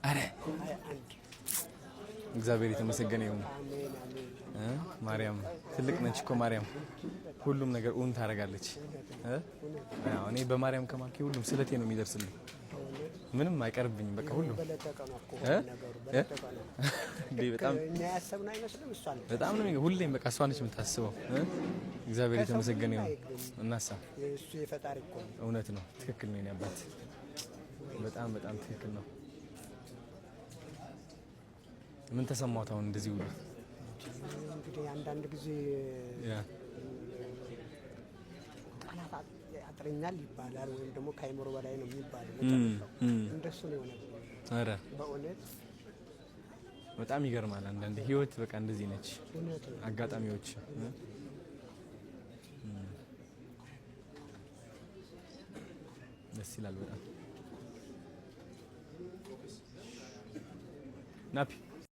አረ እግዚአብሔር የተመሰገነ ይሁን። ማርያም ትልቅ ነች እኮ ማርያም ሁሉም ነገር ኡን ታረጋለች። እኔ በማርያም ከማልኩ ሁሉም ስለቴ ነው የሚደርስልኝ። ምንም አይቀርብኝም በቃ ሁሉም በጣም ነው ሁሌም በቃ እሷ ነች የምታስበው። እግዚአብሔር የተመሰገነ ይሁን። እናሳ እሱ የፈጣሪ እኮ እውነት ነው። ትክክል ነው ያባት በጣም በጣም ትክክል ነው። ምን ተሰማሁት አሁን እንደዚህ ሁሉ? እንግዲህ አንዳንድ ጊዜ ቃላት ያጥረኛል ይባላል ወይም ደግሞ ከአይምሮ በላይ ነው የሚባለው። እንደሱ ነው የሆነ። አረ በእውነት በጣም ይገርማል። አንዳንድ ህይወት በቃ እንደዚህ ነች። አጋጣሚዎች ደስ ይላል በጣም ናፒ